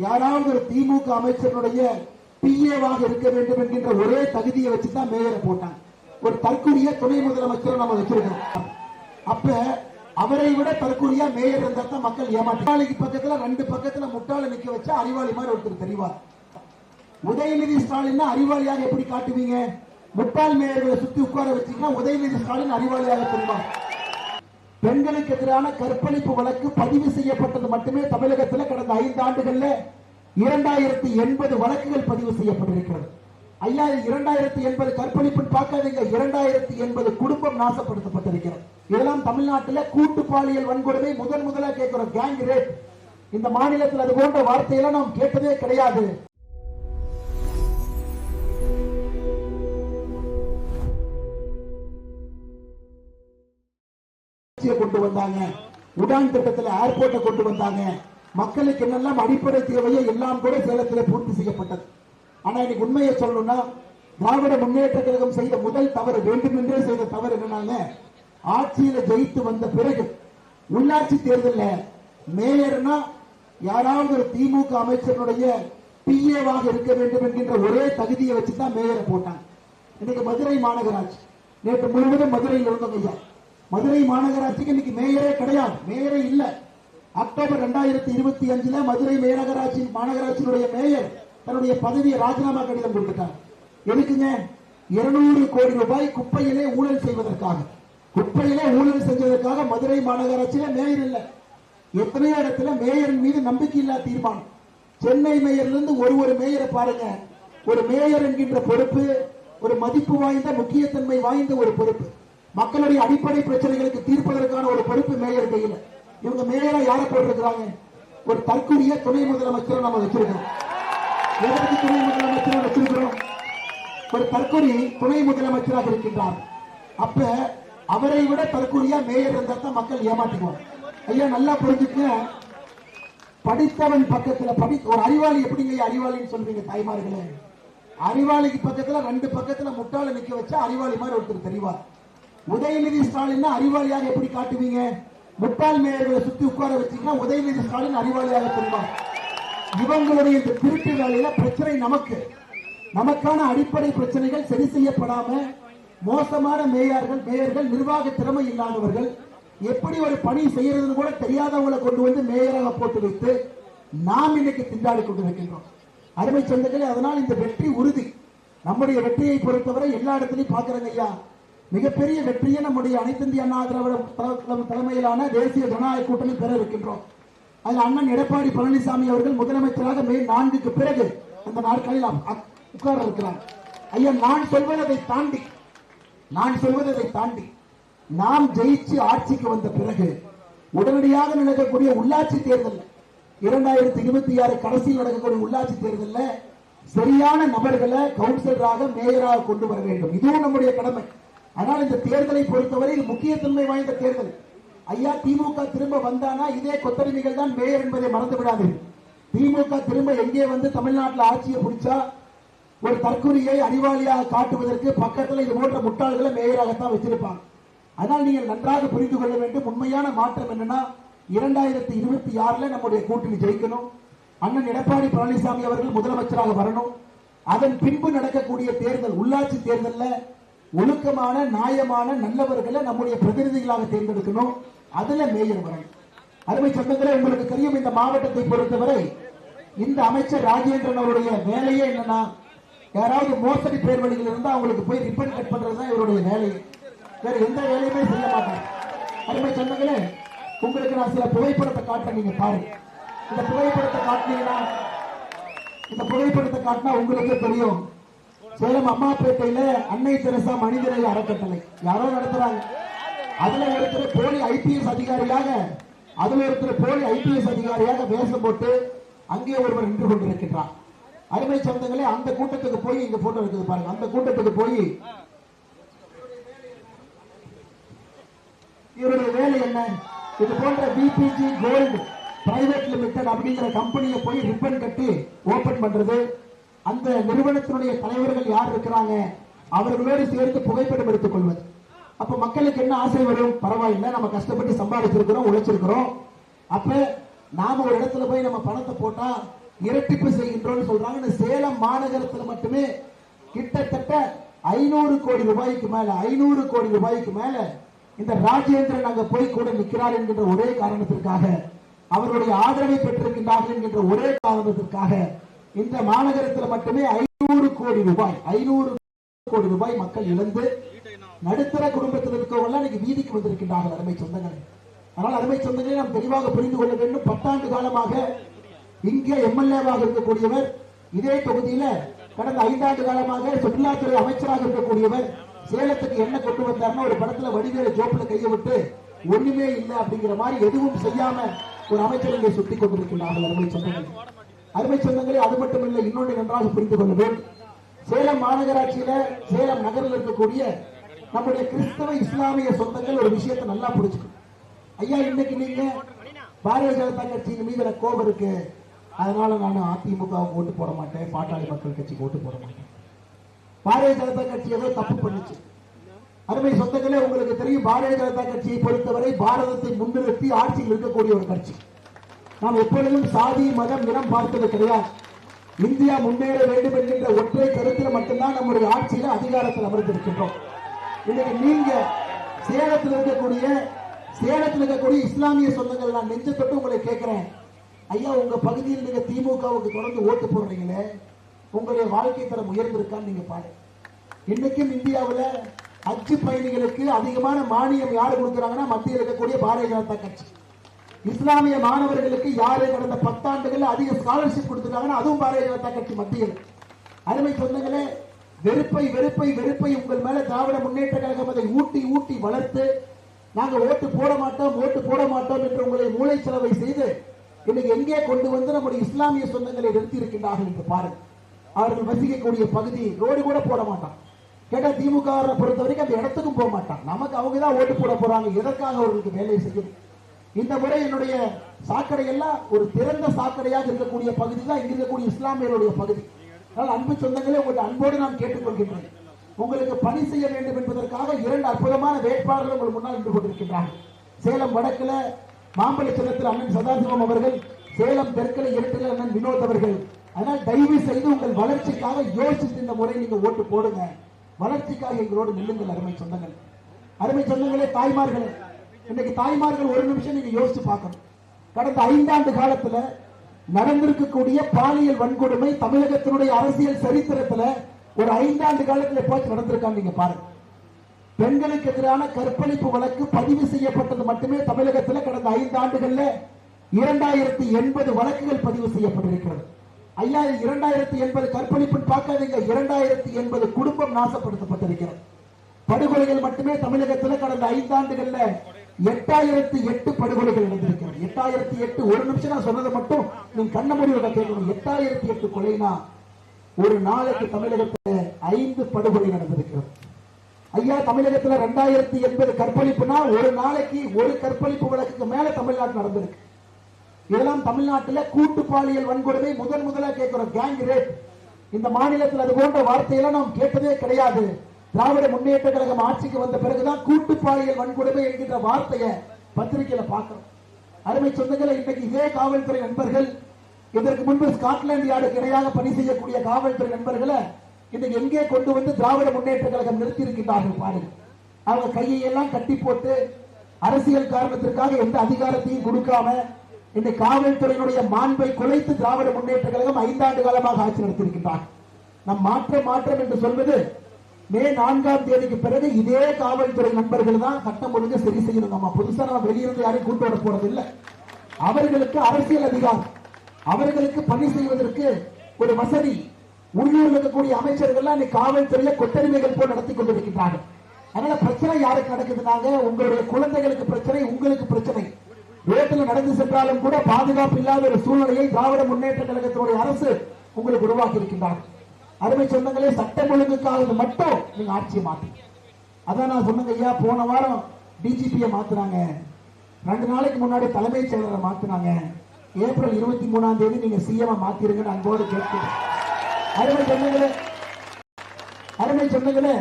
யாராவது ஒரு திமுக அமைச்சருடைய பிஏவாக இருக்க வேண்டும் என்கின்ற ஒரே தகுதியை வச்சுதான் மேயரை போட்டாங்க. ஒரு தற்கொலைய துணை முதலமைச்சர் நம்ம வச்சிருக்கோம். அப்ப அவரை விட தற்கொலையா மேயர் இருந்தா தான் மக்கள் ஏமாற்று. பக்கத்துல ரெண்டு பக்கத்துல முட்டாள நிக்க வச்சா அறிவாளி மாதிரி ஒருத்தர் தெரிவார். உதயநிதி ஸ்டாலின் அறிவாளியாக எப்படி காட்டுவீங்க? முட்டாள் மேயர்களை சுத்தி உட்கார வச்சீங்கன்னா உதயநிதி ஸ்டாலின் அறிவாளியாக தெரிவார். பெண்களுக்கு எதிரான கற்பழிப்பு வழக்கு பதிவு செய்யப்பட்டது மட்டுமே தமிழகத்தில் கடந்த 5 ஆண்டுகள்ல 2080 வழக்குகள் பதிவு செய்யப்பட்டிருக்கிறது. ஐயா, 2080 கற்பழிப்பு பார்க்காதீங்க, 2080 குடும்பம் நாசப்படுத்தப்பட்டிருக்கிறது. இதெல்லாம் தமிழ்நாட்டில் கூட்டு பாலியல் வன்கொடுமை முதலாக கேட்கிறோம். Gang rape. இந்த மாநிலத்தில் அது போன்ற வார்த்தையெல்லாம் நாம் கேட்டதே கிடையாது. கொண்டு வந்தாங்க, உடான் திட்டத்தில் ஏர்போர்ட்டை கொண்டு வந்தாங்க. மக்களுக்கு என்னெல்லாம் அடிப்படை தேவையோ எல்லாம் கூட சேலத்தில் பூர்த்தி செய்யப்பட்டது. ஆனா இன்னைக்கு உண்மையை சொல்லணும்னா, திராவிட முன்னேற்ற கழகம் செய்த முதல் தவறு, வேண்டுமென்றே செய்த தவறு என்னன்னாங்க, ஆட்சியில ஜெயித்து வந்த பிறகு உள்ளாட்சி தேர்தலில் மேயர்னா யாராவது ஒரு திமுக அமைச்சருடைய பிஏவாக இருக்க வேண்டும் என்கின்ற ஒரே தகுதியை வச்சுதான் மேயரை போட்டாங்க. இன்னைக்கு மதுரை மாநகராட்சி, நேற்று முழுவதும் மதுரையில் இருந்தவங்க, மதுரை மாநகராட்சிக்கு இன்னைக்கு மேயரே கிடையாது, மேயரே இல்ல. அக்டோபர் 2025 மதுரை மாநகராட்சியினுடைய மேயர் தன்னுடைய பதவியை ராஜினாமா கடிதம் கொடுத்துட்டார். எதுக்குங்க? 200 கோடி ரூபாய் குப்பையிலே ஊழல் செய்வதற்காக. குப்பையிலே ஊழல் செஞ்சதற்காக மதுரை மாநகராட்சியில மேயர் இல்ல. எத்தனையோ இடத்துல மேயரின் மீது நம்பிக்கை இல்லா தீர்மானம். சென்னை மேயர்ல இருந்து ஒரு மேயரை பாருங்க. ஒரு மேயர் என்கின்ற பொறுப்பு ஒரு மதிப்பு வாய்ந்த, முக்கியத்தன்மை வாய்ந்த ஒரு பொறுப்பு. மக்களுடைய அடிப்படை பிரச்சனைகளுக்கு தீர்ப்பதற்கான ஒரு பொறுப்பு மேயர் கையில். இவங்க மேயரா யாரை போட்டிருக்கிறாங்க? ஒரு தற்கொலைய துணை முதலமைச்சரை நம்ம வச்சிருக்கோம். எதற்கு துணை முதலமைச்சராக வச்சிருக்கிறோம்? ஒரு தற்கொலை துணை முதலமைச்சராக இருக்கின்றார். அப்ப அவரை விட தற்கொலையா மேயர் இருந்தா தான் மக்கள் ஏமாற்றுவோம். ஐயா, நல்லா புரிஞ்சுக்க. படித்தவன் பக்கத்துல ஒரு அறிவாளி எப்படிங்க அறிவாளின்னு சொல்றீங்க தாய்மார்களே? அறிவாளிக்கு பக்கத்துல ரெண்டு பக்கத்துல முட்டாள நிக்க வச்சா அறிவாளி மாதிரி ஒருத்தர் தெரிவார். உதயநிதி ஸ்டாலின் அறிவாளியாக எப்படி காட்டுவீங்க? முட்டாள் மேயர்களை சுத்தி உட்கார வச்சீங்கன்னா உதயநிதி ஸ்டாலின் அறிவாளியாக தெரிவார். இவங்களுடைய இந்த திருட்டு வேலையில பிரச்சனை நமக்கான அடிப்படை பிரச்சனைகள் சரி செய்யப்படாம மோசமான மேயர்கள் நிர்வாக திறமை இல்லாதவர்கள், எப்படி ஒரு பணி செய்யறதுன்னு கூட தெரியாதவங்களை கொண்டு வந்து மேயராக போட்டு வைத்து நாம் இன்னைக்கு திண்டாடி கொண்டிருக்கின்றோம். அருமை சொந்தங்களே, அதனால் இந்த வெற்றி உறுதி. நம்முடைய வெற்றியை பொறுத்தவரை எல்லா இடத்திலையும் பாக்குறேங்க ஐயா. மிகப்பெரிய வெற்றியை நம்முடைய அனைத்து இந்திய அண்ணா திராவிட தலைமையிலான தேசிய ஜனநாயக கூட்டணி பெற இருக்கின்றோம். அதில் அண்ணன் எடப்பாடி பழனிசாமி அவர்கள் முதலமைச்சராக மே 4க்கு பிறகு அந்த நாட்களில் உட்கார இருக்கிறார். ஐயா, நான் சொல்வதை தாண்டி நாம் ஜெயிச்சு ஆட்சிக்கு வந்த பிறகு உடனடியாக நடக்கக்கூடிய உள்ளாட்சி தேர்தல் 2026 கடைசியில் நடக்கக்கூடிய உள்ளாட்சி தேர்தலில் சரியான நபர்களை கவுன்சிலராக மேயராக கொண்டு வர வேண்டும். இதுவும் நம்முடைய கடமை. ஆனால் இந்த தேர்தலை பொறுத்தவரை முக்கியத்தன்மை வாய்ந்த தேர்தல். ஐயா, திமுக திரும்ப வந்தானா இதே கொத்தடிமைகள் தான் மேயர் என்பதை மறந்து விடாது. திமுக திரும்ப எங்கே வந்து தமிழ்நாட்டில் ஆட்சியை பிடிச்சா ஒரு தற்கொலையை அறிவாளியாக காட்டுவதற்கு பக்கத்தில் இது போன்ற முட்டாள்களை மேயராகத்தான் வச்சிருப்பாங்க. அதனால் நீங்கள் நன்றாக புரிந்து கொள்ள வேண்டும். உண்மையான மாற்றம் என்னன்னா, 2026 நம்முடைய கூட்டணி ஜெயிக்கணும். அண்ணன் எடப்பாடி பழனிசாமி அவர்கள் முதலமைச்சராக வரணும். அதன் பின்பு நடக்கக்கூடிய தேர்தல், உள்ளாட்சி தேர்தலில் ஒழுக்கமான, நியாயமான, நல்லவர்களை நம்முடைய பிரதிநிதிகளாக தேர்ந்தெடுக்கணும். அதுல மேயர் வரணும். அருமை சொந்தங்களே, உங்களுக்கு தெரியும், இந்த மாவட்டத்தை பொறுத்தவரை இந்த அமைச்சர் ராஜேந்திரன் அவருடைய வேலையே என்னன்னா, யாராவது மோசடி பேர் வழியில் இருந்தா அவங்களுக்கு போய் ரிப்பன் கட் பண்றதுதான் இவருடைய வேலையே. வேற எந்த வேலையுமே செய்ய மாட்டாங்க. அருமை சொந்தங்களே, உங்களுக்கு நான் சில புகைப்படத்தை காட்ட, நீங்க பாருங்க. இந்த புகைப்படத்தை காட்டினா உங்களுக்கு தெரியும். சேலம் அம்மாப்பேட்டையில அன்னை தெரசா மனிதநேய அறக்கட்டளை யாரோ நடத்துறாங்க. அதுல ஒருத்தர் போலி ஐபிஎஸ் அதிகாரியாக வேஷம் போட்டு அங்கே ஒருவர் நின்று கொண்டிருக்கிறார். அருமை சொந்தங்களே, அந்த கூட்டத்துக்கு போய் இங்க போட்டோ இருக்குது பாருங்க. அந்த கூட்டத்துக்கு போய் இவருடைய வேலை என்ன? இது போன்ற பிபிஜி கோல்டு பிரைவேட் லிமிடெட் அப்படிங்கிற கம்பெனியை போய் ரிப்பன் கட்டி ஓபன் பண்றது. அந்த நிறுவனத்தினுடைய தலைவர்கள் யார் இருக்கிறாங்க அவர்களோடு சேர்த்து புகைப்படம் எடுத்துக் கொள்வது. அப்ப மக்களுக்கு என்ன ஆசை வரும்? பரவாயில்லை, நம்ம கஷ்டப்பட்டு சம்பாதிச்சிருக்கிறோம், உழைச்சிருக்கிறோம். அப்ப நாம ஒரு இடத்துல போய் நம்ம பணத்தை போட்டா இரட்டிப்பு செய்கின்றோம் சொல்றாங்க. சேலம் மாநகரத்தில் மட்டுமே கிட்டத்தட்ட 500 கோடி ரூபாய்க்கு மேல 500 கோடி ரூபாய்க்கு மேல இந்த ராஜேந்திரன் அங்க போய் கூட நிற்கிறார் என்கின்ற ஒரே காரணத்திற்காக, அவருடைய ஆதரவை பெற்றிருக்கின்றார்கள் என்கின்ற ஒரே காரணத்திற்காக இந்த மாநகரத்தில் மட்டுமே 500 கோடி ரூபாய் மக்கள் இழந்து நடுத்தர குடும்பத்தில் இருக்கவங்க இன்னைக்கு வீதிக்கு வந்திருக்கின்றார்கள். அருமை சொந்தங்கள், அதனால் அருமை சொந்தங்களை நாம் தெளிவாக புரிந்து கொள்ள வேண்டும். 10 ஆண்டு காலமாக இங்கே எம்எல்ஏவாக இருக்கக்கூடியவர், இதே தொகுதியில கடந்த 5 ஆண்டு காலமாக சுற்றுலாத்துறை அமைச்சராக இருக்கக்கூடியவர், சேலத்துக்கு என்ன கொண்டு வந்தார்னா ஒரு படத்துல வடிவேலு ஜோப்புல கையை விட்டு ஒண்ணுமே இல்லை அப்படிங்கிற மாதிரி எதுவும் செய்யாம ஒரு அமைச்சர் இங்கே சுட்டி கொண்டிருக்கிறார்கள். அருமை சொந்தங்களே, அது மட்டும் இல்லை, இன்னொன்று நன்றாக புரிந்து கொள்ள வேண்டும். சேலம் மாநகராட்சியில சேலம் நகரில் இருக்கக்கூடிய நம்முடைய கிறிஸ்தவ இஸ்லாமிய சொந்தங்கள் ஒரு விஷயத்தை நல்லா புரிஞ்சுக்கணும். ஐயா, இன்னைக்கு நீங்க பாரதிய ஜனதா கட்சியின் மீது எனக்கு கோபம் இருக்கு, அதனால நான் அதிமுக ஓட்டு போட மாட்டேன், பாட்டாளி மக்கள் கட்சிக்கு ஓட்டு போட மாட்டேன், பாரதிய ஜனதா கட்சி ஏதோ தப்பு பண்ணுச்சு. அருமை சொந்தங்களே, உங்களுக்கு தெரியும், பாரதிய ஜனதா கட்சியை பொறுத்தவரை பாரதத்தை முன்னிறுத்தி ஆட்சியில் இருக்கக்கூடிய ஒரு கட்சி. நாம் எப்பொழுதும் சாதி மதம் இனம் பார்த்தது கிடையாது. இந்தியா முன்னேற வேண்டும் என்கின்ற ஒற்றை கருத்தில் மட்டும்தான் நம்முடைய ஆட்சியில அதிகாரத்தில் அமர்ந்திருக்கின்றோம். இன்னைக்கு நீங்க சேலத்தில் இருக்கக்கூடிய இஸ்லாமிய சொந்தங்கள், நான் நெஞ்ச தொட்டு உங்களை கேட்கிறேன், ஐயா, உங்க பகுதியில் நீங்க திமுகவுக்கு தொடர்ந்து ஓட்டு போடுறீங்களே, உங்களுடைய வாழ்க்கை தரம் உயர்ந்திருக்கான்னு நீங்க பாருங்க. இன்னைக்கும் இந்தியாவில் ஹஜ் பயணிகளுக்கு அதிகமான மானியம் யாரு கொடுக்கிறாங்கன்னா மத்தியில் இருக்கக்கூடிய பாரதிய ஜனதா கட்சி. இஸ்லாமிய மாணவர்களுக்கு யாரு கடந்த 10 ஆண்டுகள் அதிக ஸ்காலர்ஷிப் கொடுத்திருக்காங்கன்னா அதுவும் பாரதிய ஜனதா கட்சி மத்தியில். அருமை சொந்தங்களே, வெறுப்பை வெறுப்பை வெறுப்பை உங்கள் மேல திராவிட முன்னேற்ற கழகம் அதை ஊட்டி ஊட்டி வளர்த்து நாங்க ஓட்டு போட மாட்டோம் என்று உங்களை மூளை செலவை செய்து இன்னைக்கு எங்கே கொண்டு வந்து நம்முடைய இஸ்லாமிய சொந்தங்களை நிறுத்தி இருக்கின்றார்கள் என்று பாருங்க. அவர்கள் வசிக்கக்கூடிய பகுதி ரோடு கூட போட மாட்டான். கேட்டா திமுக பொறுத்த வரைக்கும் அந்த இடத்துக்கும் போக மாட்டான். நமக்கு அவங்க தான் ஓட்டு போட போறாங்க, எதற்காக அவர்களுக்கு வேலை செய்யும். இந்த முறை என்னுடைய சாக்கடை எல்லாம் ஒரு திறந்த சாக்கடையாக இருக்கக்கூடிய பகுதி தான் இங்க இருக்கக்கூடிய இஸ்லாமியர்களுடைய பகுதி. அதனால் அன்பு சொந்தங்களே, உங்களுடைய அன்போடு நான் கேட்டுக்கொள்கின்றேன், உங்களுக்கு பணி செய்ய வேண்டும் என்பதற்காக 2 அற்புதமான வேட்பாளர்கள் உங்கள் முன்னால் நின்று கொண்டிருக்கின்றார்கள். சேலம் வடக்குல மாம்பழ சின்னத்தில் அண்ணன் சதாசிவம் அவர்கள், சேலம் தெற்கில் இரட்டில் அண்ணன் வினோத் அவர்கள். அதனால் தயவு செய்து உங்கள் வளர்ச்சிக்காக யோசித்து இந்த முறை நீங்க ஓட்டு போடுங்க, வளர்ச்சிக்காக எங்களோடு நில்லுங்கள். அருமை சொந்தங்களே, தாய்மார்களே, இன்னைக்கு தாய்மார்கள் ஒரு நிமிஷம் நீங்க யோசிச்சு பார்க்கணும். கடந்த 5 ஆண்டு காலத்துல நடந்திருக்கக்கூடிய பாலியல் வன்கொடுமை தமிழகத்தினுடைய அரசியல் சரித்திரத்துல ஒரு 5 ஆண்டு காலத்தில் எப்போது நடந்திருக்காங்க நீங்க பாருங்க. பெண்களுக்கு எதிரான கற்பழிப்பு வழக்கு பதிவு செய்யப்பட்டது மட்டுமே தமிழகத்தில் கடந்த 5 ஆண்டுகள்ல 2080 வழக்குகள் பதிவு செய்யப்பட்டிருக்கிறது. ஐயா, 2080 கற்பழிப்பு பார்க்காதீங்க, 2080 குடும்பம் நாசப்படுத்தப்பட்டிருக்கிறது. படுகொலைகள் மட்டுமே தமிழகத்தில் கடந்த 5 ஆண்டுகள்ல 8008 படுகொலைகள் நடந்திருக்கிறது. 8008, ஒரு நிமிஷம் நான் சொன்னதை மட்டும் நீங்க கண்ண முடிவு கேட்கணும். 8008 கொலைனா ஒரு நாளைக்கு தமிழகத்தில் 5 படுகொலை நடந்திருக்கிறது. ஐயா, தமிழகத்தில் 2080 கற்பழிப்புனா ஒரு நாளைக்கு ஒரு கற்பழிப்பு வழக்குக்கு மேல தமிழ்நாட்டில் நடந்திருக்கு. இதெல்லாம் தமிழ்நாட்டில் கூட்டு பாலியல் வன்கொடுமை முதலாக கேட்கிறோம், கேங் ரேப். இந்த மாநிலத்தில் அது போன்ற வார்த்தையெல்லாம் நாம் கேட்டதே கிடையாது. திராவிட முன்னேற்ற கழகம் ஆட்சிக்கு வந்த பிறகுதான் கூட்டு பாலியல் வன்கொடுமை என்கின்ற வார்த்தையை பத்திரிகையில பார்க்கிறோம். அருமை சொந்தங்களை, இன்றைக்கு இதே காவல்துறை நண்பர்கள், இதற்கு முன்பு ஸ்காட்லாந்து யார்டுக்கு இணையாக பணி செய்யக்கூடிய காவல்துறை நண்பர்களை இன்னைக்கு எங்கே கொண்டு வந்து திராவிட முன்னேற்ற கழகம் நிறுத்தி இருக்கின்றார்கள் பாருங்க. அவங்க கையெல்லாம் கட்டி போட்டு அரசியல் காரணத்திற்காக எந்த அதிகாரத்தையும் கொடுக்காம இந்த காவல்துறையினுடைய மாண்பை குலைத்து திராவிட முன்னேற்ற கழகம் 5 ஆண்டு காலமாக ஆட்சி நடத்தியிருக்கின்றார். நம் மாற்றம் என்று சொல்வது மே 4ஆம் தேதிக்கு பிறகு இதே காவல்துறை நண்பர்கள் தான் சட்டம் ஒழுங்கு சரி செய்யணும். நம்ம புதுசா நம்ம வெளியிருந்து யாரையும் கூட்டு வர போறது இல்லை. அவர்களுக்கு அரசியல் அதிகாரம், அவர்களுக்கு பணி செய்வதற்கு ஒரு வசதி. உள்ளூரில் இருக்கக்கூடிய அமைச்சர்கள் இன்னைக்கு காவல்துறையில கொத்தடிமைகள் போல் நடத்தி கொண்டிருக்கிறார்கள். அதனால பிரச்சனை யாருக்கு நடக்குதுனாங்க, உங்களுடைய குழந்தைகளுக்கு பிரச்சனை, உங்களுக்கு பிரச்சனை. ரோட்டில் நடந்து சென்றாலும் கூட பாதுகாப்பு இல்லாத ஒரு சூழ்நிலையை திராவிட முன்னேற்ற கழகத்தினுடைய அரசு உங்களுக்கு உருவாக்கி இருக்கின்றார்கள். அருமை சொந்தங்களே, சட்டம் ஒழுங்குக்காக மட்டும் நீங்க ஆட்சியை மாத்தி. அதான் நான் சொன்னங்க ஐயா, போன வாரம் டிஜிபியை மாத்துறாங்க, 2 நாளைக்கு முன்னாடி தலைமைச் செயலரை மாத்தினாங்க, ஏப்ரல் 23ஆம் தேதி நீங்க சிஎம் மாத்திருங்கன்னு அன்போடு கேட்கிறேன். அருமை சொந்தங்களே,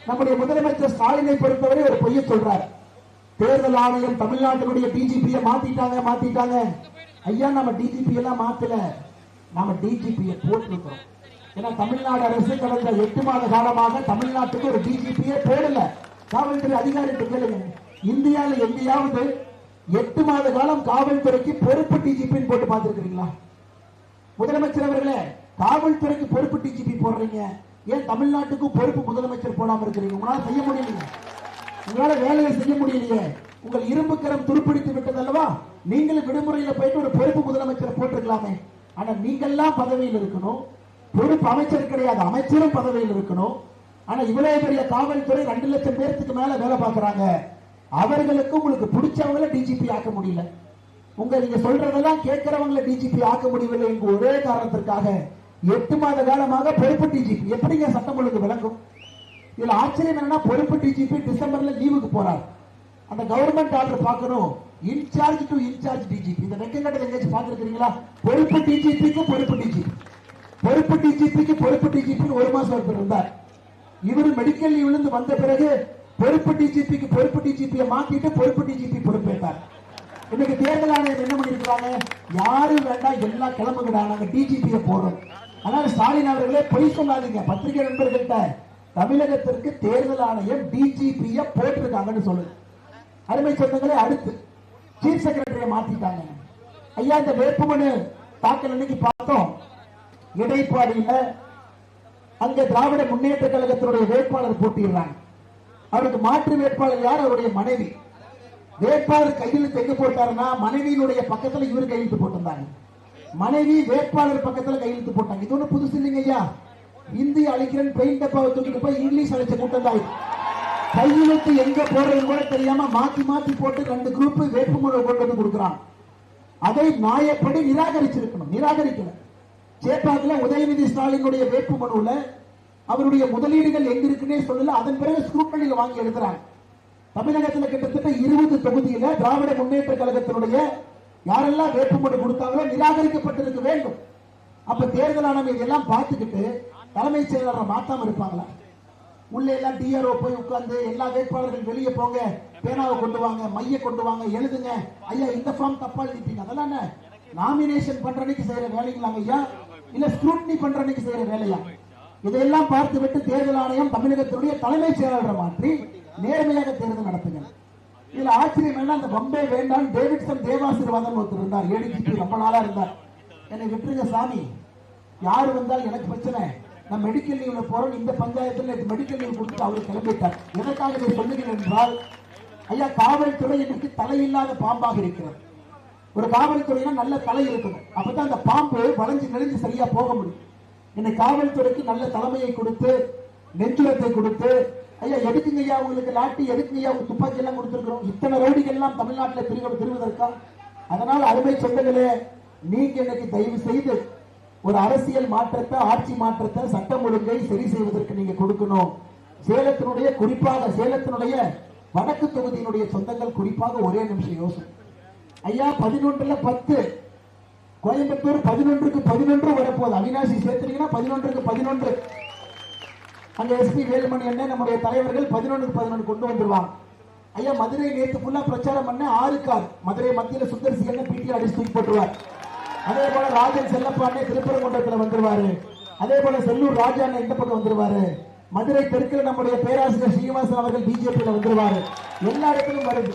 நம்முடைய முதலமைச்சர் ஸ்டாலினை பொறுத்தவரை ஒரு பொய்ய சொல்றார். தேர்தல் ஆணையம் தமிழ்நாட்டினுடைய டிஜிபியை மாத்திட்டாங்க. ஐயா, நம்ம டிஜிபி எல்லாம் மாத்தல. நாம டிஜிபியை போட்டிருக்கிறோம். ஏன்னா தமிழ்நாடு அரசு கடந்த 8 மாத காலமாக தமிழ்நாட்டுக்கு ஒரு டிஜிபியே போடல. காவல்துறை அதிகாரிகள் கேளுங்க, இந்தியாவில் எங்கேயாவது 8 மாத காலம் காவல்துறைக்கு பொறுப்பு டிஜிபின்னு போட்டு பார்த்திருக்கிறீங்களா? முதலமைச்சர் அவர்களே, காவல்துறைக்கு பொறுப்பு டிஜிபி போடுறீங்க, ஏன் தமிழ்நாட்டுக்கு பொறுப்பு முதலமைச்சர் போடாம இருக்கிறீங்க? உங்களால செய்ய முடியலையே, உங்களால வேலையை செய்ய முடியலையே. உங்கள் இரும்பு கரம் துருப்பிடித்து விட்டது அல்லவா? நீங்களும் விடுமுறையில போயிட்டு ஒரு பொறுப்பு முதலமைச்சரை போட்டிருக்கலாமே. ஆனா நீங்கெல்லாம் பதவியில் இருக்கணும், பொறுப்பு அமைச்சர் கிடையாது, அமைச்சரும் பதவியில் இருக்கணும். ஆனா இவ்வளவு பெரிய காவல்துறை 2 லட்சம் பேருக்கு மேல வேலை பார்க்கறாங்க. அவர்களுக்கு உங்களுக்கு பிடிச்சவங்கள டிஜிபி ஆக்க முடியல. நீங்க சொல்றதெல்லாம் கேட்கிறவங்களை டிஜிபி ஆக்க முடியவில்லை என்ற ஒரே காரணத்திற்காக 8 மாத காலமாக பொறுப்பு டிஜிபி எப்படிங்க சட்டம் ஒழுங்கு விளங்கும்? இதுல ஆச்சரியம் என்னன்னா, பொறுப்பு டிஜிபி டிசம்பர்ல லீவுக்கு போறார். அந்த கவர்மெண்ட் ஆர்டர் பார்க்கணும், இன்சார்ஜ் டு இன்சார்ஜ் டிஜிபி. இந்த வெக்கங்கட்டை எங்கேயாச்சும் பார்த்திருக்கீங்களா? பொறுப்பு டிஜிபிக்கு பொறுப்பு டிஜிபி, பொறுப்பு டிஜிபிக்கு பொறுப்பு டிஜிபி 1 மாசம் ஒருத்தர் இருந்தார். இவர் மெடிக்கல் லீவ்ல இருந்து வந்த பிறகு பொறுப்பு டிஜிபிக்கு பொறுப்பு டிஜிபியை மாத்திட்டு பொறுப்பு டிஜிபி பொறுப்பேற்றார். இன்னைக்கு தேர்தல் ஆணையம் என்ன பண்ணிருக்காங்க? யாரும் வேண்டாம், எல்லாம் கிளம்புகிறாங்க, நாங்க டிஜிபியை போடுறோம். அதனால ஸ்டாலின் அவர்களே பொய் சொல்லாதீங்க. பத்திரிகை நண்பர்கள்ட்ட தமிழகத்திற்கு தேர்தல் ஆணையம் டிஜிபியை போட்டிருக்காங்கன்னு சொல்லுங்க. அருமை சொந்தங்களே, அடுத்து சீஃப் செக்ரட்டரியை மாத்திட்டாங்க. ஐயா, இந்த வேட்புமனு தாக்கல் அன்னைக்கு பார்த்தோம், இடைப்பாடியில அங்க திராவிட முன்னேற்ற கழகத்தினுடைய வேட்பாளர் போட்டிடுறாங்க. அவருக்கு மாற்று வேட்பாளர் யார்? அவருடைய மனைவி. வேட்பாளர் கையில் எங்க போட்டாருன்னா, மனைவியினுடைய பக்கத்துல இவர் கையெழுத்து போட்டிருந்தாங்க. மனைவி வேட்பாளர் பக்கத்துல கையெழுத்து போட்டாங்க. இது ஒண்ணு புதுசு இல்லைங்க ஐயா. இந்தி அழைக்கிறேன் பெயிண்ட் டப்பாவை தூக்கிட்டு போய் இங்கிலீஷ் அழைச்ச கூட்டம் தான். கையெழுத்து எங்க போடுறது கூட தெரியாம மாத்தி மாத்தி போட்டு 2 குரூப் வேட்புமனு கொண்டு வந்து கொடுக்குறாங்க. அதை நியாயப்படி நிராகரிச்சிருக்கணும், நிராகரிக்கல. சேப்பாக்கில் உதயநிதி ஸ்டாலினுடைய வேட்புமனுல அவருடைய முதலீடுகள் எங்க இருக்குன்னே சொல்லல. அதன் பிறகு ஸ்க்ரூட்டனில் வாங்கி எழுதுறாங்க. தமிழகத்தில் கிட்டத்தட்ட 20 தொகுதியில திராவிட முன்னேற்ற கழகத்தினுடைய யாரெல்லாம் வேட்புமனு கொடுத்தாங்களோ நிராகரிக்கப்பட்டிருக்க வேண்டும். அப்ப தேர்தல் ஆணையம் இதெல்லாம் பார்த்துக்கிட்டு தலைமைச் செயலாளரை மாத்தாம இருப்பாங்களா? உள்ள எல்லாம் டிஆர்ஓ போய் உட்கார்ந்து எல்லா வேட்பாளர்கள் வெளியே போங்க, பேனாவை கொண்டு வாங்க, மைய கொண்டு வாங்க, எழுதுங்க, ஐயா இந்த ஃபார்ம் தப்பா எழுதிட்டீங்க, அதெல்லாம் நாமினேஷன் பண்ற அன்னைக்கு செய்யற வேலைங்களாங்க ஐயா, இல்ல ஸ்க்ரூட்டினி பண்ற அன்னைக்கு செய்யற வேலையா? இதையெல்லாம் பார்த்து விட்டு தேர்தல் ஆணையம் தமிழகத்தினுடைய தலைமைச் செயலாளரை மாற்றி நேர்மையாக தேர்தல் நடத்துங்க. இதுல ஆச்சரியம் என்ன, அந்த பம்பே வேண்டாம் டேவிட்சன் தேவாசீர்வாதம் ஒருத்தர் இருந்தார், ஏடிஜிபி ரொம்ப நாளா இருந்தார். என்னை விட்டுருங்க சாமி, யாரு வந்தால் எனக்கு பிரச்சனை, நான் மெடிக்கல் லீவ்ல போறோம், இந்த பஞ்சாயத்தில் மெடிக்கல் லீவ் கொடுத்து அவர் கிளம்பிட்டார். எதற்காக இதை சொல்லுகிறேன் என்றால், ஐயா காவல்துறை இன்னைக்கு தலையில்லாத பாம்பாக இருக்கிறது. ஒரு காவல்துறையினா நல்ல தலை இருக்கணும், அப்பதான் அந்த பாம்பு வளைஞ்சு நெளிஞ்சு சரியா போக முடியும். இன்னைக்கு காவல்துறைக்கு நல்ல தலைமையை கொடுத்து நெஞ்சுரத்தை கொடுத்து, ஐயா எதுக்குங்க ஐயா உங்களுக்கு லாட்டி, எதுக்குங்க ஐயா உங்களுக்கு துப்பாக்கி எல்லாம் கொடுத்திருக்கிறோம், இத்தனை ரவுடிகள் எல்லாம் தமிழ்நாட்டில் திருவதற்கா? அதனால் அருமை சொந்தங்களே, நீங்க இன்னைக்கு தயவு செய்து ஒரு அரசியல் மாற்றத்தை, ஆட்சி மாற்றத்தை, சட்டம் ஒழுங்கை சரி செய்வதற்கு நீங்க கொடுக்கணும். சேலத்தினுடைய குறிப்பாக சேலத்தினுடைய வடக்கு தொகுதியினுடைய சொந்தங்கள் குறிப்பாக ஒரே நிமிஷம் யோசனை. ஐயா 11ல் 10, கோயம்புத்தூர் 11க்கு 11 வரப்போகுது. அவினாசி சேர்த்துட்டீங்கன்னா 11க்கு 11. அங்க எஸ்பி வேலுமணி என்ன நம்முடைய தலைவர்கள் 11க்கு 11 கொண்டு வந்துருவாங்க. ஐயா மதுரை நேற்று ஃபுல்லா பிரச்சாரம் பண்ண 6 கார் மதுரை மத்தியில சுந்தர் சி என்ன பிடி அடிச்சு தூக்கி போட்டுருவார். அதே போல ராஜன் செல்லப்பாண்டே திருப்பரங்குன்றத்தில் வந்துருவாரு. அதே போல செல்லூர் ராஜா இந்த பக்கம் வந்துருவாரு. மதுரை தெற்கில் நம்முடைய பேராசிரியர் ஸ்ரீனிவாசன் அவர்கள் பிஜேபியில வந்துருவாரு. எல்லா இடத்திலும் வருது.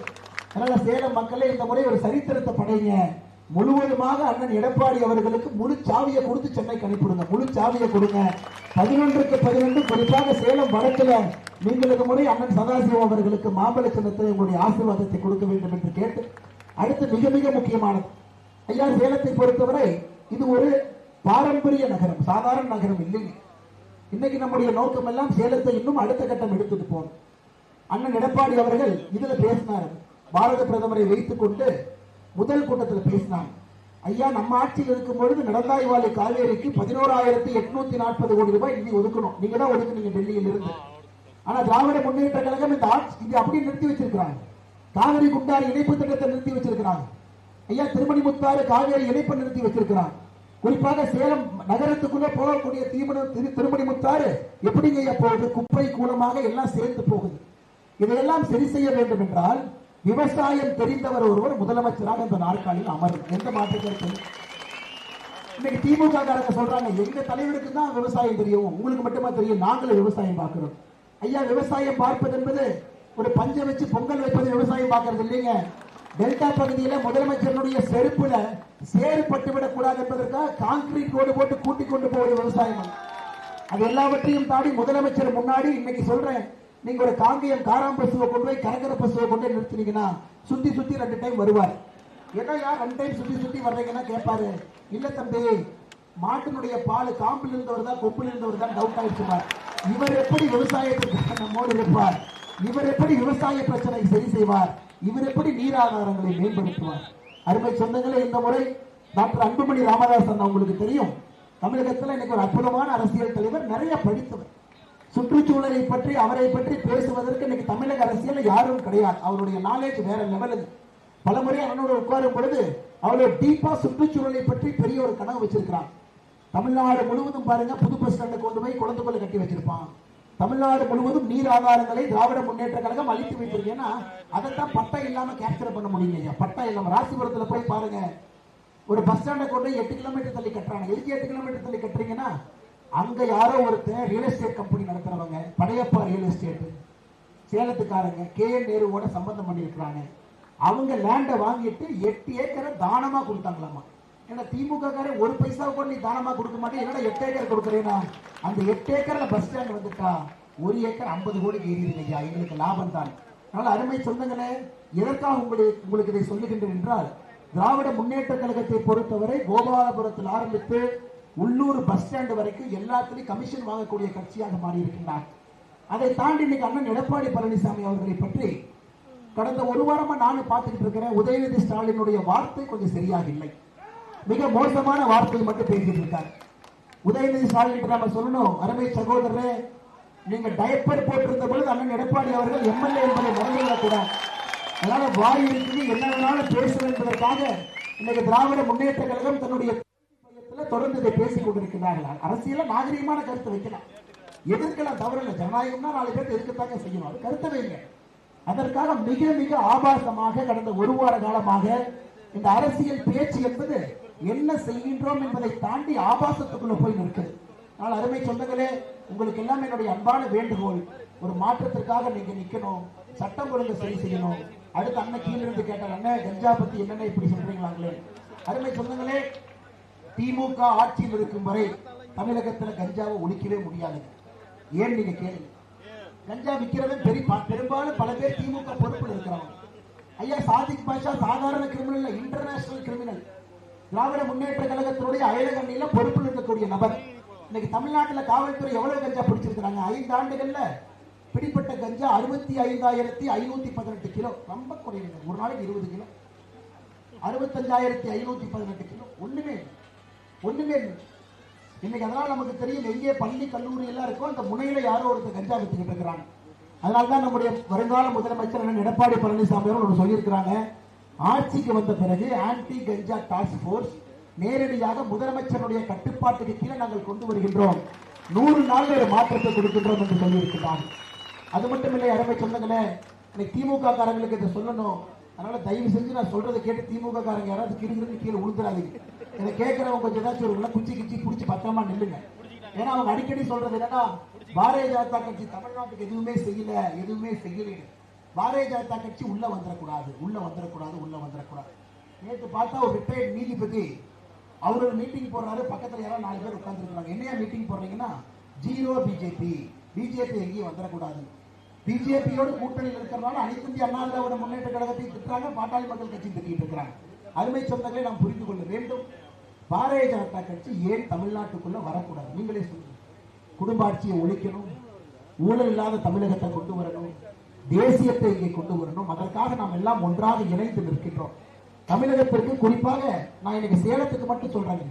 அதனால சேலம் மக்களே இந்த முறை ஒரு சரித்திரத்தை படைங்க. முழுவதுமாக அண்ணன் எடப்பாடி அவர்களுக்கு முழு சாவியை கொடுத்து சென்னைக்கு அனுப்பிடுங்க, முழு சாவியை கொடுங்க. 11க்கு 11 குறிப்பாக சேலம் வடக்கில் நீங்கள் இந்த முறை அண்ணன் சதாசிவம் அவர்களுக்கு மாம்பழ சின்னத்தை உங்களுடைய ஆசீர்வாதத்தை கொடுக்க வேண்டும் என்று கேட்டு, அடுத்து மிக மிக முக்கியமானது ஐயா, சேலத்தை பொறுத்தவரை இது ஒரு பாரம்பரிய நகரம், சாதாரண நகரம் இல்லைங்க. இன்னைக்கு நம்முடைய நோக்கம் எல்லாம் சேலத்தை இன்னும் அடுத்த கட்டம் எடுத்துட்டு போகணும். அண்ணன் எடப்பாடி அவர்கள் இதுல பேசினார், பாரத பிரதமரை வைத்துக் கொண்டு முதல் கூட்டத்தில் பேசினாங்க. ஐயா நம்ம ஆட்சியில் இருக்கும் பொழுது நடந்தாய்வாலி காவேரிக்கு 11,840 கோடி ரூபாய் நிதி ஒதுக்கணும், நீங்க தான் ஒதுக்குனீங்க டெல்லியில் இருந்து. ஆனா திராவிட முன்னேற்ற கழகம் இந்த ஆட்சி இது அப்படியே நிறுத்தி வச்சிருக்கிறாங்க. காவிரி குண்டாறு இணைப்பு திட்டத்தை நிறுத்தி வச்சிருக்கிறாங்க. ஐயா திருமணிமுத்தாறு காவேரி இணைப்பை நிறுத்தி வச்சிருக்கிறாங்க. குறிப்பாக சேலம் நகரத்துக்குள்ள போகக்கூடிய திருமணிமுத்தாறு எப்படிங்க ஐயா போகுது? குப்பை கூலமாக எல்லாம் சேர்ந்து போகுது. இதையெல்லாம் சரி செய்ய வேண்டும் என்றால் விவசாயம் தெரிந்தவர் ஒருவர் முதலமைச்சராக இந்த நாற்காலியில் அமரும், எந்த மாற்று கருத்து. இன்னைக்கு திமுக காரங்க சொல்றாங்க எங்க தலைவருக்கு தான் விவசாயம் தெரியும், உங்களுக்கு மட்டுமா தெரியும், நாங்களும் விவசாயம் பார்க்கிறோம். ஐயா, விவசாயம் பார்ப்பது என்பது ஒரு பஞ்சை வச்சு பொங்கல் வைப்பது விவசாயம் பார்க்கறது இல்லைங்க. டெல்டா பகுதியில முதலமைச்சருடைய செருப்புல சேறு பட்டுவிடக் கூடாது என்பதற்காக கான்கிரீட் ரோடு போட்டு கூட்டிக் கொண்டு போவது விவசாயம். அது எல்லாவற்றையும் தாண்டி முதலமைச்சர் முன்னாடி இன்னைக்கு சொல்றேன், நீங்க ஒரு காங்கேயம் காராம் பசுவை கொண்டு போய் கரகர பசுவை கொண்டு போய் நிறுத்தினீங்கன்னா சுத்தி சுத்தி 2 டைம் வருவார். ஏன்னா யார் 2 டைம் சுத்தி சுத்தி வர்றீங்கன்னா கேட்பாரு, இல்ல தம்பி மாட்டினுடைய பால் காம்பில் இருந்தவர் தான் கொப்பில் இருந்தவர் தான் டவுட் ஆயிடுச்சுப்பார். இவர் எப்படி விவசாயத்திற்கு நம்மோடு இருப்பார், இவர் எப்படி விவசாய பிரச்சனை சரி செய்வார், இவர் எப்படி நீராதாரங்களை மேம்படுத்துவார். அருமை சொந்தங்களே, இந்த முறை டாக்டர் அன்புமணி ராமதாஸ் உங்களுக்கு தெரியும், தமிழகத்தில் இன்னைக்கு ஒரு அற்புதமான அரசியல் தலைவர், நிறைய படித்தவர். சுற்றுச்சூழலை பற்றி அவரை பற்றி பேசுவதற்கு இன்னைக்கு தமிழக அரசியல் யாரும் கிடையாது. அவருடைய நாலேஜ் வேற லெவலுக்கு. பல முறை அவனோட உட்காரும் பொழுது அவ்வளவு டீப்பா சுற்றுச்சூழலை பற்றி பெரிய ஒரு கனவு வச்சிருக்கிறான். தமிழ்நாடு முழுவதும் பாருங்க, புது பஸ் ஸ்டாண்டை கொண்டு போய் குளத்துக்குள்ள கட்டி வச்சிருப்பான். தமிழ்நாடு முழுவதும் நீர் ஆதாரங்களை திராவிட முன்னேற்ற கழகம் அழித்து வைத்திருக்கு. ஏன்னா அதைத்தான் பட்டா இல்லாம கேப்சர் பண்ண முடியுங்க. பட்டா இல்லாம ராசிபுரத்துல போய் பாருங்க, ஒரு பஸ் ஸ்டாண்டை கொண்டு 8 கிலோமீட்டர் தள்ளி கட்டுறாங்க. எதுக்கு 8 கிலோமீட்டர் தள்ளி கட்டுறீங்கன்னா, அங்க யாரோ ஒருத்தர் ரியல் எஸ்டேட் கம்பெனி நடத்துறவங்க, படையப்பா ரியல் எஸ்டேட் சேலத்துக்காரங்க KN நேருவோட சம்பந்தம் பண்ணிருக்கிறாங்க. அவங்க லேண்டை வாங்கிட்டு 8 ஏக்கரை தானமா கொடுத்தாங்களாமா. ஏன்னா திமுக காரன் ஒரு பைசா கூட நீ தானமா கொடுக்க மாட்டேன், என்னடா 8 ஏக்கர் கொடுக்குறேன்னா, அந்த 8 ஏக்கர்ல பஸ் ஸ்டாண்ட் வந்துட்டா 1 ஏக்கர் 50 கோடிக்கு ஏறிடுங்க ஐயா, எங்களுக்கு லாபம் தான். அதனால அருமை சொந்தங்களே, எதற்காக உங்களுக்கு இதை சொல்லுகின்றேன் என்றால், திராவிட முன்னேற்ற கழகத்தை பொறுத்தவரை கோபாலபுரத்தில் ஆரம்பித்து உள்ளூர் பஸ் ஸ்டாண்ட் வரைக்கும் எல்லாத்திலையும் கமிஷன் வாங்கக்கூடிய கட்சியாக மாறி இருக்கின்றார். அதை தாண்டி இன்னைக்கு அண்ணன் எடப்பாடி பழனிசாமி அவர்களை பற்றி கடந்த ஒரு வாரமா நானும் பார்த்துக்கிட்டு இருக்கிறேன். உதயநிதி ஸ்டாலினுடைய வார்த்தை கொஞ்சம் சரியாக இல்லை, மிக மோசமான வார்த்தை மட்டும் பேசிட்டு இருக்காரு. உதயநிதி ஸ்டாலின் நம்ம சொல்லணும், அருமை சகோதரரே, நீங்க டயப்பர் போட்டிருந்த பொழுது அண்ணன் எடப்பாடி அவர்கள் MLA என்பதை மறந்துவிடக்கூடாது. அதனால வாய் இருக்குது, என்ன வேணாலும் பேசுவது என்பதற்காக இன்னைக்கு திராவிட முன்னேற்ற கழகம் தன்னுடைய தொடர்ந்து இதை பேசிக் கொண்டிருக்கிறார்கள். அரசியல நாகரிகமான கருத்து வைக்கலாம், எதிர்க்கலாம், தவறில்லை. ஜனநாயகம்னா 4 பேர் எதிர்க்கத்தாங்க செய்யணும், அது கருத்தை வைங்க. அதற்காக மிக மிக ஆபாசமாக கடந்த ஒரு வார காலமாக இந்த அரசியல் பேச்சு என்பது என்ன செய்கின்றோம் என்பதை தாண்டி ஆபாசத்துக்குள்ள போய் நிற்குது. ஆனால் அருமை சொந்தங்களே, உங்களுக்கு எல்லாம் என்னுடைய அன்பான வேண்டுகோள், ஒரு மாற்றத்திற்காக நீங்க நிக்கணும், சட்டம் ஒழுங்கு சரி செய்யணும். அடுத்து அண்ணன் கீழே இருந்து கேட்டார், அண்ணன் கஞ்சா பத்தி என்னென்ன இப்படி சொல்றீங்களாங்களே. அருமை சொந்தங்களே, திமுக ஆட்சியில் இருக்கும் வரை தமிழகத்தில் கஞ்சாவை ஒழிக்கவே முடியாது. ஏன் நீங்க கேளுங்க, கஞ்சா விற்கிறவன் பெரும்பாலும் பல பேர் திமுக பொறுப்பில் இருக்கிறாங்க. ஐயா சாதிக் பாஷா சாதாரண criminal, international criminal. Dravida Munnetra கழகத்தினுடைய அயலகண்ணில பொறுப்பில் இருக்கக்கூடிய நபர். இன்னைக்கு தமிழ்நாட்டில் காவல்துறை எவ்வளவு கஞ்சா பிடிச்சிருக்கிறாங்க? 5 ஆண்டுகள்ல பிடிப்பட்ட கஞ்சா 65,518 கிலோ, ரொம்ப குறைவு. ஒரு நாளைக்கு 20 கிலோ, 65,518 கிலோ, ஒண்ணுமே இல்லை. இன்னைக்கு அதனால நமக்கு தெரியும், எங்கே பள்ளி கல்லூரி எல்லாம் இருக்கோ அந்த முனையில யாரோ ஒருத்தர் கஞ்சா வித்துக்கிட்டு இருக்கிறாங்க. அதனால்தான் நம்முடைய வருங்கால முதலமைச்சர் எடப்பாடி பழனிசாமி அவர்கள் சொல்லியிருக்கிறாங்க, ஆட்சிக்கு வந்த பிறகு ஆன்டி கஞ்சா டாஸ்க் போர்ஸ் நேரடியாக முதலமைச்சருடைய கட்டுப்பாட்டுக்கு கீழே நாங்கள் கொண்டு வருகின்றோம், 100 நாள் ஒரு மாற்றத்தை கொடுக்கின்றோம் என்று சொல்லியிருக்கிறாங்க. அது மட்டும் இல்லை, அருமை சொந்தங்களே, இன்னைக்கு திமுக காரங்களுக்கு இதை சொல்லணும். அதனால தயவு செஞ்சு நான் சொல்றதை கேட்டு திமுக காரங்க யாராவது கிடுங்கிறது கீழே உளுந்துடாதீங்க. இதை கேட்கிறவங்க கொஞ்சம் ஏதாச்சும் ஒரு குச்சி பிடிச்சி பத்திரமா நில்லுங்க. ஏன்னா அவங்க அடிக்கடி சொல்றது என்னன்னா, பாரதிய ஜனதா கட்சி தமிழ்நாட்டுக்கு எதுவுமே செய்யல, பாரதிய ஜனதா கட்சி உள்ள வந்துடக்கூடாது. நேற்று பார்த்தா ஒரு ரிட்டையர்ட் நீதிபதி அவர் ஒரு மீட்டிங் போடுறாரு, பக்கத்துல யாராவது 4 பேர் உட்கார்ந்து இருக்காங்க. என்னையா மீட்டிங் போடுறீங்கன்னா, ஜீரோ பிஜேபி எங்கேயும் வந்துடக்கூடாது, பிஜேபியோடு கூட்டணியில் இருக்கிறனால அனைத்து இந்திய அண்ணா திராவிட முன்னேற்ற கழகத்தை திட்டுறாங்க, பாட்டாளி மக்கள் கட்சி திட்டிட்டு இருக்கிறாங்க. அருமை சொந்தங்களை நாம் புரிந்து கொள்ள வேண்டும். பாரதிய ஜனதா கட்சி ஏன் தமிழ்நாட்டுக்குள்ள வரக்கூடாது? நீங்களே சொல்லுங்க. குடும்ப ஆட்சியை ஒழிக்கணும், ஊழல் இல்லாத தமிழகத்தை கொண்டு வரணும், தேசியத்தை இங்கே கொண்டு வரணும். அதற்காக நாம் எல்லாம் ஒன்றாக இணைந்து நிற்கின்றோம். தமிழகத்திற்கு குறிப்பாக நான் இன்னைக்கு சேலத்துக்கு மட்டும் சொல்றேன்.